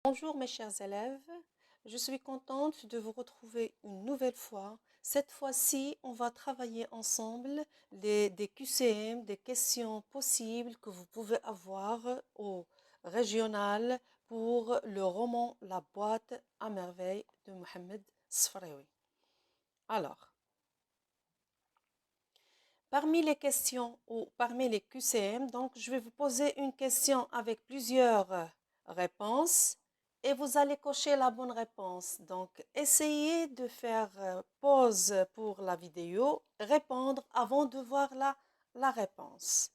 Bonjour mes chers élèves, je suis contente de vous retrouver une nouvelle fois. Cette fois-ci, on va travailler ensemble des QCM, des questions possibles que vous pouvez avoir au régional pour le roman La boîte à merveille de Mohamed Sfraoui. Alors, parmi les questions ou parmi les QCM, donc je vais vous poser une question avec plusieurs réponses et vous allez cocher la bonne réponse. Donc, essayez de faire pause pour la vidéo, répondre avant de voir la réponse.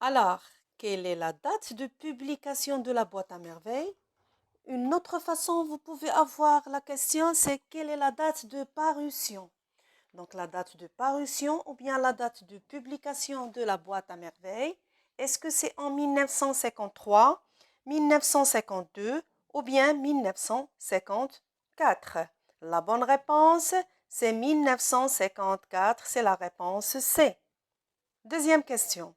Alors, quelle est la date de publication de la boîte à merveilles? Une autre façon, vous pouvez avoir la question, c'est quelle est la date de parution? Donc la date de parution ou bien la date de publication de la boîte à merveilles. Est-ce que c'est en 1953, 1952 ou bien 1954? La bonne réponse, c'est 1954, c'est la réponse C. Deuxième question.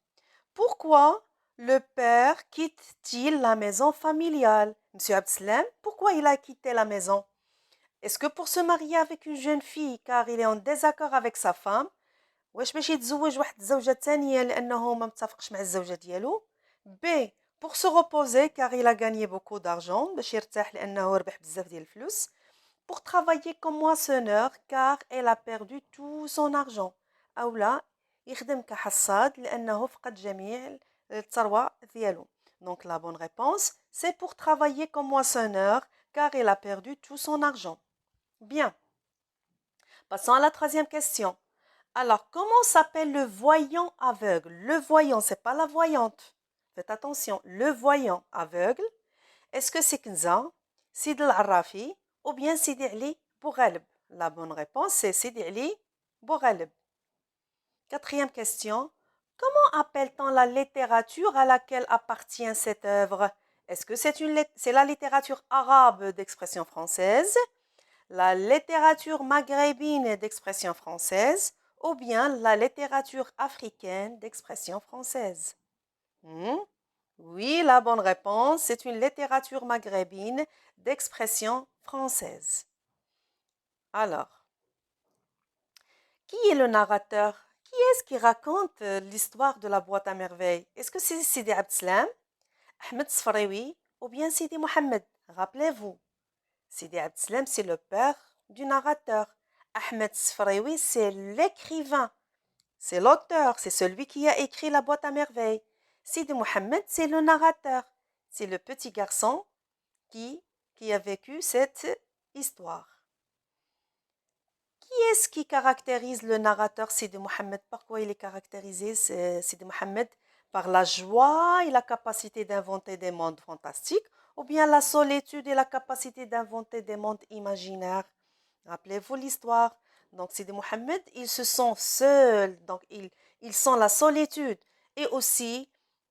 Pourquoi le père quitte-t-il la maison familiale? Monsieur Abdeslam, pourquoi il a quitté la maison? Est-ce que pour se marier avec une jeune fille car il est en désaccord avec sa femme؟ واش باش يتزوج واحد الزوجة تانية لأنه ما متفقش مع الزوجة ديالو؟ B. Pour se reposer car il a gagné beaucoup d'argent باش يرتاح لأنه ربح بزاف ديال الفلوس. Pour travailler comme moissonneur car elle a perdu tout son argent. أو لا يخدم كحصاد لأنه فقد جميع الثروة ديالو. Donc la bonne réponse c'est pour travailler comme moissonneur car il a perdu tout son argent. Bien. Passons à la troisième question. Alors, comment s'appelle le voyant aveugle? Le voyant, c'est pas la voyante. Faites attention, le voyant aveugle. Est-ce que c'est Kenza, Sidi Al-Arrafi ou bien Sidi Ali Boughaleb? La bonne réponse, c'est Sidi Ali Boughaleb. Quatrième question. Comment appelle-t-on la littérature à laquelle appartient cette œuvre? Est-ce que c'est la littérature arabe d'expression française, la littérature maghrébine d'expression française ou bien la littérature africaine d'expression française? Oui, la bonne réponse, c'est une littérature maghrébine d'expression française. Alors, qui est le narrateur? Qui est-ce qui raconte l'histoire de la boîte à merveilles? Est-ce que c'est Sidi Abdeslam, Ahmed Sfraoui ou bien Sidi Mohamed? Rappelez-vous, Sidi Abdeslam, c'est le père du narrateur. Ahmed Sfraoui, c'est l'écrivain. C'est l'auteur, c'est celui qui a écrit la boîte à merveilles. Sidi Mohamed, c'est le narrateur. C'est le petit garçon qui a vécu cette histoire. Qui est-ce qui caractérise le narrateur Sidi Mohamed? Pourquoi il est caractérisé, Sidi Mohamed? Par la joie et la capacité d'inventer des mondes fantastiques ou bien la solitude et la capacité d'inventer des mondes imaginaires? Rappelez-vous l'histoire. Donc, Sidi Mohamed, ils se sont seuls. Donc, ils sont la solitude. Et aussi,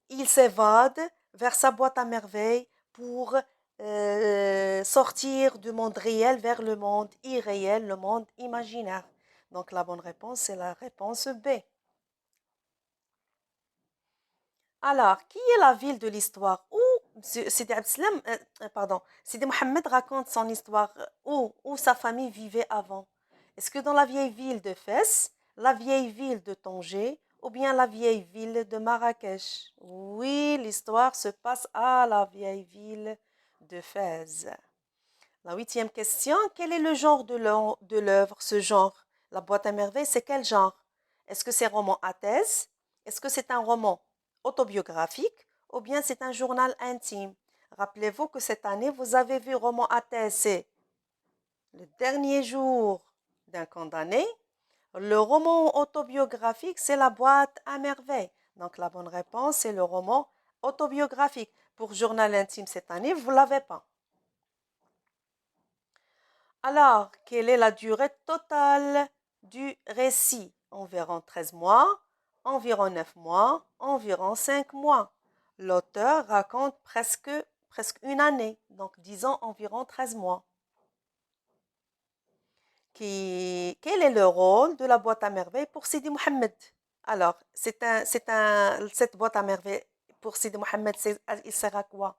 il s'évade vers sa boîte à merveilles pour sortir du monde réel vers le monde irréel, le monde imaginaire. Donc, la bonne réponse, c'est la réponse B. Alors, qui est la ville de l'histoire? Où Sidi Abdeslam, pardon, Sidi Mohamed raconte son histoire où sa famille vivait avant. Est-ce que dans la vieille ville de Fès, la vieille ville de Tanger ou bien la vieille ville de Marrakech? Oui, l'histoire se passe à la vieille ville de Fès. La huitième question, quel est le genre de l'œuvre, ce genre? La boîte à merveilles, c'est quel genre? Est-ce que c'est roman à thèse? Est-ce que c'est un roman autobiographique ou bien c'est un journal intime? Rappelez-vous que cette année, vous avez vu roman à thèse, c'est le dernier jour d'un condamné. Le roman autobiographique, c'est la boîte à merveilles. Donc la bonne réponse, c'est le roman autobiographique. Pour journal intime cette année, vous ne l'avez pas. Alors, quelle est la durée totale du récit? Environ 13 mois, environ 9 mois, environ 5 mois. L'auteur raconte presque une année, donc disons environ 13 mois. Quel est le rôle de la boîte à merveilles pour Sidi Mohamed? Alors, cette boîte à merveilles pour Sidi Mohamed, il sert à quoi?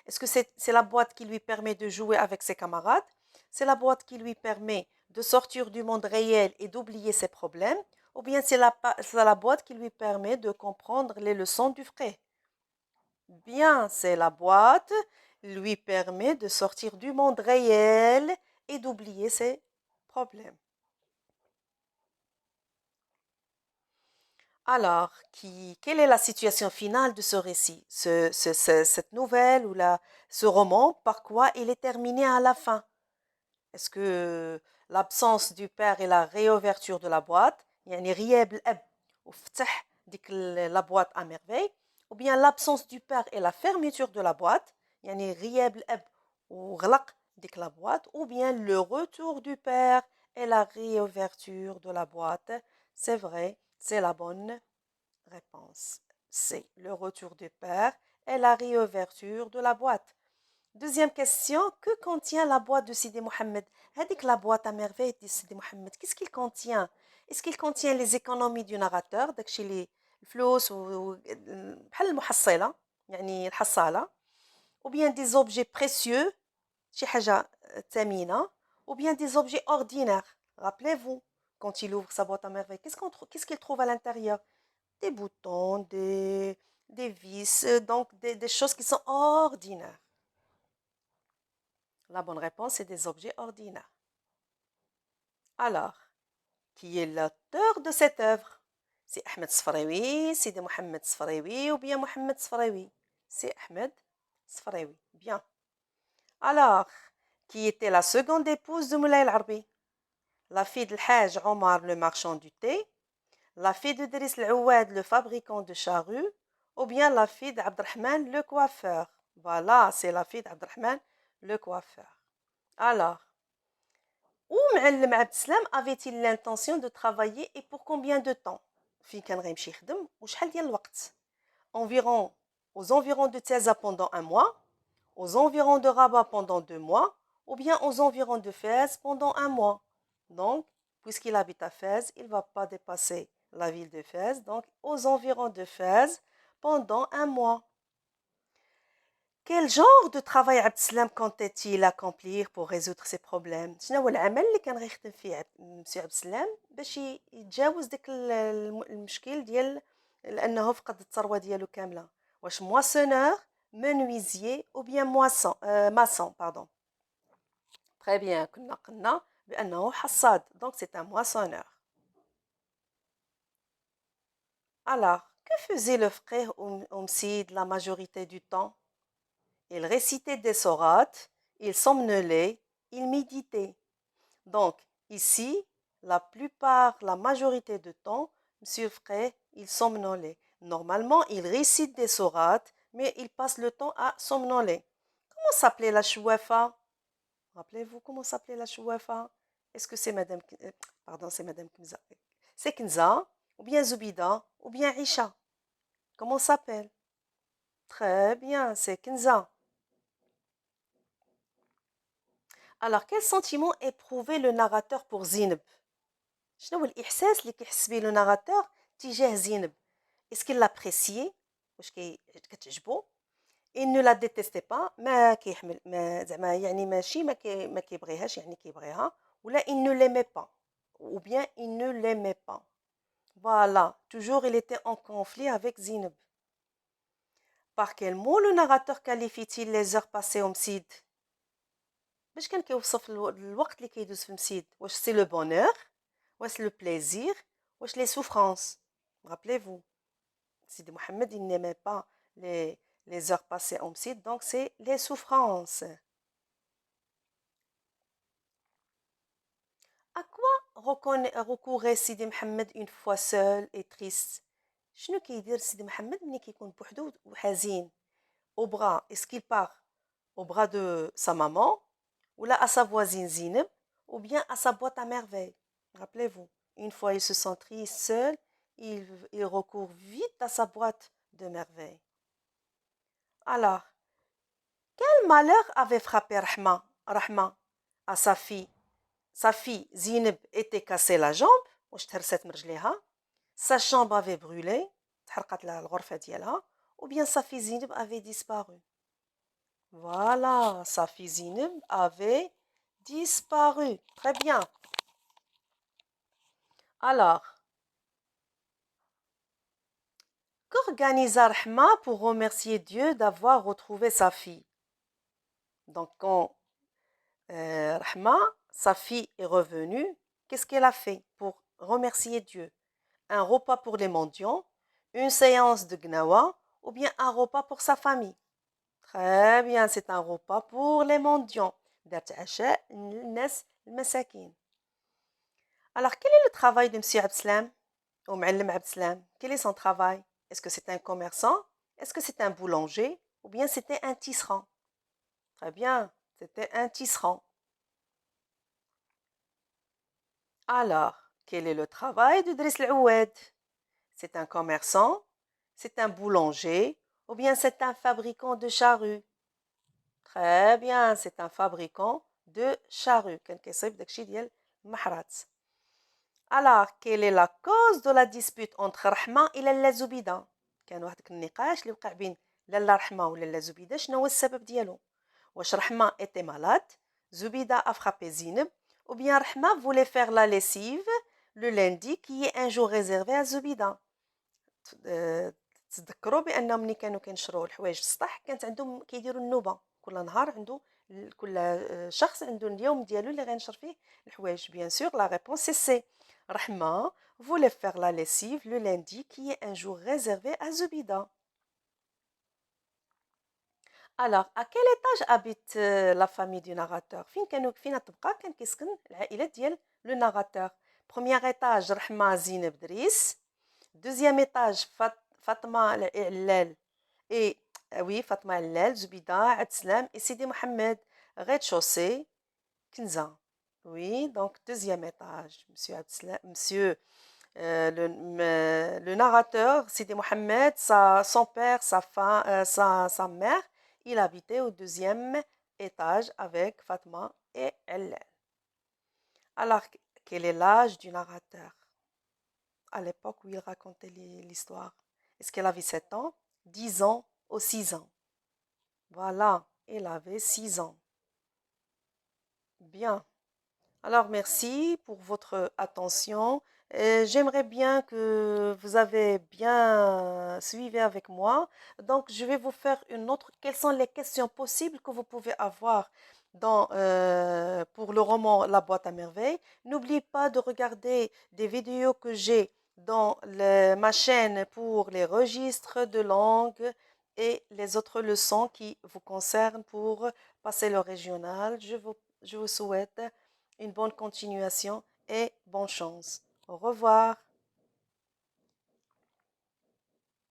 Est-ce que c'est la boîte qui lui permet de jouer avec ses camarades? C'est la boîte qui lui permet de sortir du monde réel et d'oublier ses problèmes? Ou bien c'est la boîte qui lui permet de comprendre les leçons du vrai? Bien, c'est la boîte lui permet de sortir du monde réel et d'oublier ses problèmes. Alors, quelle est la situation finale de ce récit, cette nouvelle ou ce roman, par quoi il est terminé à la fin? Est-ce que l'absence du père et la réouverture de la boîte, يعني غياب الأب وفتح ديك la boîte à merveille, ou bien l'absence du père et la fermeture de la boîte, يعني غياب الأب وغلق ديك la boîte, ou bien le retour du père et la réouverture de la boîte? C'est vrai, c'est la bonne réponse. C'est le retour du père et la réouverture de la boîte. Deuxième question, que contient la boîte de Sidi Mohamed? هذيك la boîte à merveille de Sidi Mohamed, qu'est-ce qu'il contient? Est-ce qu'il contient les économies du narrateur, داكشي اللي الفلوس بحال المحصلة يعني الحصالة, ou bien des objets précieux, شي حاجة ثمينة, ou bien des objets ordinaires? Rappelez-vous, quand il ouvre sa boîte à merveille, qu'est-ce qu'il trouve à l'intérieur? Des boutons, des vis, donc des choses qui sont ordinaires. La bonne réponse est des objets ordinaires. Alors, qui est l'auteur de cette œuvre? C'est Ahmed Sfraoui, c'est de Mohamed Sfraoui ou bien Mohamed Sfraoui? C'est Ahmed Sfraoui. Bien. Alors, qui était la seconde épouse de Moulay Al-Arbi? La fille de Haj Omar, le marchand du thé, la fille de Driss Al-Ouad, le fabricant de charrues, ou bien la fille d'Abdrahman, le coiffeur? Voilà, c'est la fille d'Abdrahman, le coiffeur. Alors, où Ma'alem Abdeslam avait-il l'intention de travailler et pour combien de temps? فين كان غيمشي يخدم وشحال ديال الوقت؟ Aux environs de Taza pendant un mois, aux environs de Rabat pendant 2 mois, ou bien aux environs de Fès pendant un mois. Donc, puisqu'il habite à Fès, il ne va pas dépasser la ville de Fès, donc aux environs de Fès pendant un mois. Quel genre de travail Abdeslam comptait-il accomplir pour résoudre ses problèmes؟ شنو هو العمل اللي كان غيخدم فيه مسيو عبدالسلام باش يتجاوز داك المشكل ديال لانه فقد الثروه ديالو كامله؟ واش moissonneur, menuisier ou bien maçon pardon. Très bien, كنا قلنا بانه حصاد, donc c'est un moissonneur. Alors, que faisait le frère Oumsid la majorité du temps? Il récitait des sourates, il somnolait, il méditait. Donc, ici, la majorité du temps, Monsieur Frey, il somnolait. Normalement, il récite des sourates, mais il passe le temps à somnoler. Comment s'appelait la chouafa? Rappelez-vous comment s'appelait la chouafa? Est-ce que c'est Madame... Pardon, c'est Madame Kenza. C'est Kenza, ou bien Zubida, ou bien Isha. Comment s'appelle? Très bien, c'est Kenza. Alors, quel sentiment éprouvait le narrateur pour Zineb? شنو هو الإحساس اللي كيحس به لو ناراتور تجاه زينب؟ اسكي لابريسيي واش كتعجبو؟ il ne la détestait pas ما كيحمل ما زعما يعني ماشي ما كيبغيهاش يعني كيبغيها ولا il ne l'aimait pas ou bien il ne l'aimait pas. Voilà, toujours il était en conflit avec Zineb. Par quel mot le narrateur qualifie-t-il les heures passées au مسيد؟ باش كان كيوصف الوقت اللي كيدوز في مسيد؟ واش سي لو بونور واش le plaisir, واش les souffrances? Rappelez-vous, Sidi Mohamed, il n'aimait pas les heures passées en Msid, donc c'est les souffrances. À quoi recourait Sidi Mohamed une fois seul et triste? شنو كيدير سيدي محمد ملي كيكون بوحدو وحزين؟ Au bras, est-ce qu'il part au bras de sa maman, ou là à sa voisine Zineb, ou bien à sa boîte à merveilles? Rappelez-vous, une fois il se sent triste, seul, il recourt vite à sa boîte de merveilles. Alors, quel malheur avait frappé Rahma à sa fille? Sa fille Zineb était cassée la jambe, sa chambre avait brûlé, ou bien sa fille Zineb avait disparu. Voilà, sa fille Zineb avait disparu. Très bien. Alors, qu'organisa Rahma pour remercier Dieu d'avoir retrouvé sa fille? Donc, quand Rahma, sa fille, est revenue, qu'est-ce qu'elle a fait pour remercier Dieu? Un repas pour les mendiants, une séance de gnawa ou bien un repas pour sa famille? Très bien, c'est un repas pour les mendiants. Alors, quel est le travail de M. Abdeslam ou Ma'allim Abdeslam? Quel est son travail? Est-ce que c'est un commerçant? Est-ce que c'est un boulanger? Ou bien c'était un tisserand? Très bien, c'était un tisserand. Alors, quel est le travail de Driss Oued? C'est un commerçant? C'est un boulanger? Ou bien c'est un fabricant de charrues? Très bien, c'est un fabricant de charrues. كان كيصيب داكشي ديال المحرات. Alors, quelle est la cause de la dispute entre رحمة إلى لالا زبيدة؟ كان واحد النقاش اللي وقع بين لالا رحمة ولالا زبيدة، شنو هو السبب ديالو؟ واش رحمة était malade, Zubida a frappé Zineb, ou bien Rahma voulait faire la lessive le lundi qui est un jour réservé à Zubida. تذكروا بانهم ملي كانوا كينشروا الحوايج في السطح كانت عندهم كيديروا النوبه كل نهار عنده كل شخص عنده اليوم ديالو اللي غينشر فيه الحوايج. Bien sûr, la réponse c'est C. Rahma voulait faire la lessive le lundi qui est un jour réservé à Zubida. Alors, à quel étage habite la famille du narrateur? فين تبقى كان كيسكن العائلة ديال le narrateur. Premier étage رحمة زينب دريس. Deuxième étage Fatma Allal et oui Fatma Allal, Zubida, Abdeslam et Sidi Mohamed. Rez-de-chaussée Kenza. Oui, donc deuxième étage. Monsieur Abdeslam, monsieur le narrateur Sidi Mohamed, son père, sa femme, sa mère, il habitait au deuxième étage avec Fatma et Allal. Alors, quel est l'âge du narrateur à l'époque où il racontait l'histoire? Est-ce qu'elle avait 7 ans, 10 ans ou 6 ans? Voilà, elle avait 6 ans. Bien. Alors, merci pour votre attention. J'aimerais bien que vous avez bien suivi avec moi. Donc, je vais vous faire une autre. Quelles sont les questions possibles que vous pouvez avoir pour le roman La boîte à merveilles? N'oubliez pas de regarder des vidéos que j'ai dans ma chaîne pour les registres de langue et les autres leçons qui vous concernent pour passer le régional. Je vous souhaite une bonne continuation et bonne chance. Au revoir.